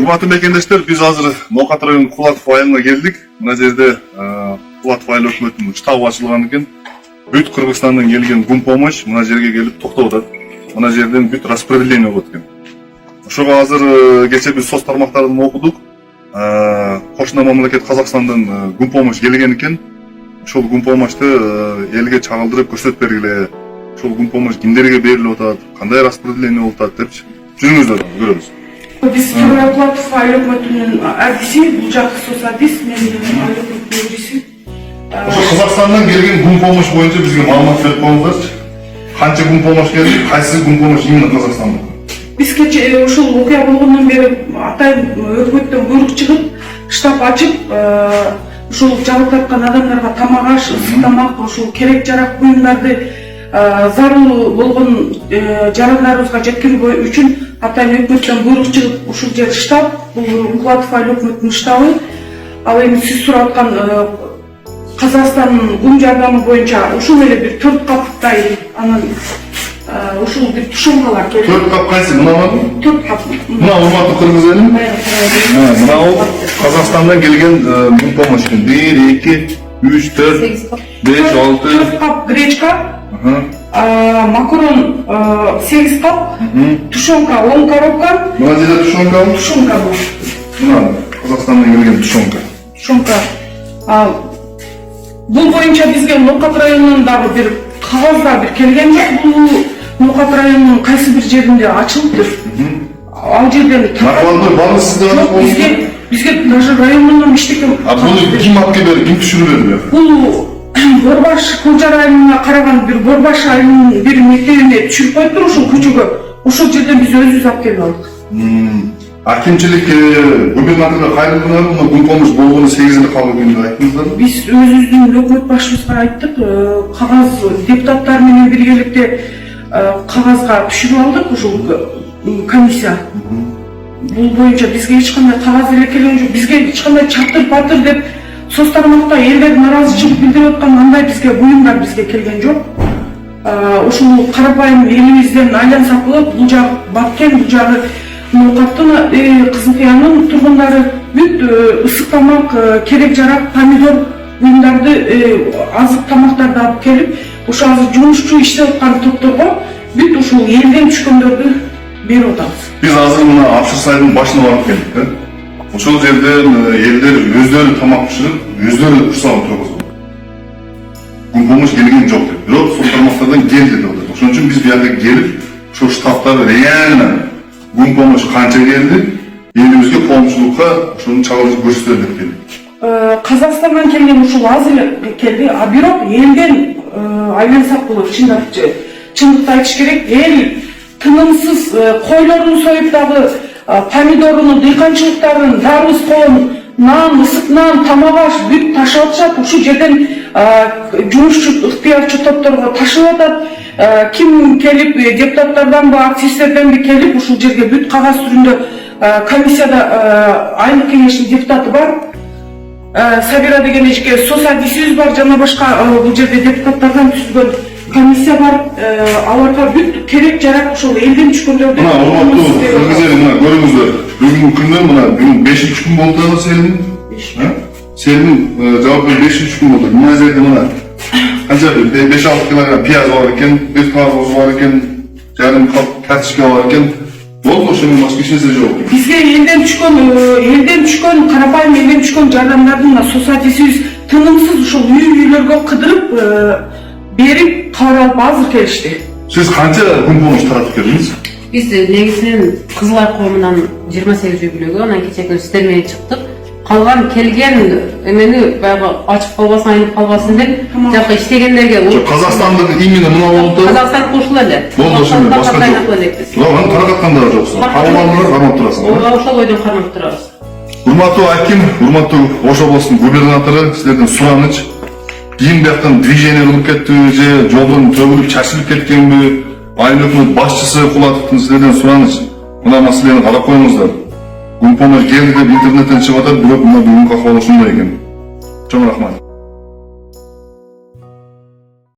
Урматтуу мекендештер, биз азыр Ноокат районунун Кулатов айылына келдик. Мына жерде Кулатов айыл өкмөтүнүн штабы ачылган экен. Бүт Кыргызстандан келген гум помощь мына жерге келип токтоп атат. Мына жерден бүт распределение болот экен. Ошого азыр кечээ биз соц тармактарын окудук. Кошуна мамлекет Казакстандан гум помощь келген экен. Ошол гум помощьту элге чагылдырып көрсөтүп бергиле. Ошол гум помощь кимдерге берилип атат, кандай распределение болуп атат деп жүрүңүздөр, көрөбүз. Biz Kulatıf aile ökmötünün adresi, bu jakı sos adres, menin aile ökmötünün adresi. Ошо Казакстандан келген гум помощь боюнча бизге маалымат берип коюңуздарчы. Канча гум помощь келди, кайсы гум помощь именно Казакстандан? Бизге ушул окуя болгондон бери атайын өкмөттөн буйрук чыгып, штаб ачып, ушул жабылып аткан адамдарга тамак аш, ысык тамак, ушул керек жарак буюмдарды зарыл болгон жарандарыбызга жеткирүү үчүн атайын өкмөттөн буйрук чыгып, ушул жер штаб, бул Кулатов айыл өкмөтүнүн штабы. Ал эми сиз сурап аткан Казакстандын гум жардамы боюнча ушул эле бир 4 каптай анан ушул бир тушункалар келди. 4 кап кайсы? Мынабы? 4 кап. Мына урматтуу кыргыз эли. Мына Казакстандан келген гум помощь. 1, 2, 3, 4, 5, 6. 4 кап гречка. Макарон 8 кап. Тушонка 10 коробка. Мына жерде тушонка бар? Тушонка бар. Мына Казакстандан келген тушонка. Тушонка. Бул боюнча бизге Ноокат районунун дагы бир кагаздар бир келген жок. Бул Ноокат районунун кайсы бир жеринде ачылыптыр. Ал жерден Накаландар барбы сизде? Бизге даже районунун иштеки. Буну ким алып келди, ким түшүрүп берди? Бул Борбаш Кулжар айылына караган бир Борбаш айылынын бир мектебине түшүрүп коюптур ушул көчөгө. Ошол жерден биз өзүбүз алып келип алдык. Акимчилик губернаторго кайрылган гум помощь болгону 8 кабыл күндө айттыңыздарбы? Биз өзүбүздүн өкмөт башчыбызга айттык, кагаз депутаттар менен биргеликте кагазга түшүрүп алдык ушул комиссия. Бул боюнча бизге эч кандай кагаз эле келген жок. Бизге эч кандай чатыр батыр деп соц тармакта элдер нааразычылык билдирип аткан андай бизге буюмдар бизге келген жок. Ушул карапайым элибизден айлансак болот. Бул жак Баткен, бул жагы Ноокаттын Кызылкыянын тургундары бүт ысык тамак, керек жарак, помидор буюмдарды, азык тамактарды алып келип, ошо азыр жумушчу иштеп аткан топторго бүт ушул элден түшкөндөрдү берип атабыз. Биз азыр мына Апшыр сайдын башына барып келдик. Ошол жерден элдер өздөрү тамак пиширип, өздөрү курсагын тургузду. Гум помощь келген жок деп. Бирок соц тармактардан келди деп атат. Ошон үчүн биз буяка келип, ошол штабтар реально гум помощь канча келди, элибизге коомчулукка ошону чагылдырып көрсөтөлү деп келди. Казакстандан келген ушул аз эле келди, а бирок элден айлансак болот. Чындыкты айтыш керек, эл тынымсыз койлорун союп дагы помидорун, дыйканчылыктарын, дарбыз коон, нан, ысык нан, тамак аш бүт ташып атышат. Ушул жерден жумушчу, ыктыярчы топторго ташып атат. Ким келип, депутаттарданбы, активисттерденби келип, ушул жерге бүт кагаз түрүндө комиссияда айылык кеңештин депутаты бар. Сабира деген эчке соц адисибиз бар, жана башка бул жерде депутаттардан түзүлгөн комиссия бар. Аларга бүт керек жарак ушул элден түшкөндөрдү. Мына урматтуу кыргыз эли, мына көрүңүздөр. Бүгүнкү күндө мына бүгүн 5-күн болду да селдин. Селдин жабы 5-күн болду. Мына жерде мына канча 5-6 килограмм пияз бар экен, бир карбыз бар экен, жарым кап картошка бар экен. Болду, ошонун башка эч нерсе жок. Бизге элден түшкөн, карапайым элден түшкөн жардамдардын соцсатисибиз тынымсыз ушул үйлөргө кыдырып берип кабыл алып азыр келишти. Сиз канча гум помощь таратып келдиңиз? Биз негизинен Кызыл Ай коомунан 28 үй бүлөгө, анан кечээ күнү сиздер менен чыктык. Калган келген эмени баягы ачып калбасын, айнып калбасын деп, жакка иштегендерге Казакстандын именно мына болду. Казакстан кошула эле. Болду, ошондо башка жок. Аны таратканда жоксуң. Калгандар кармап турасың. Ошол ойдон кармап турабыз. Урматтуу аким, урматтуу Ош облусунун губернатору, силерден сураныч. Кийин бияктан движение кылып кеттиби же жолдон төгүлүп чачылып кеткенби? Айыл өкмөт башчысы Кулатовдун силерден сураныч. Мына маселени карап коюңуздар. Гум помощь келди деп интернеттен чыгып атат, бирок мына бүгүнкү акыбал ушундай экен. Чоң рахмат.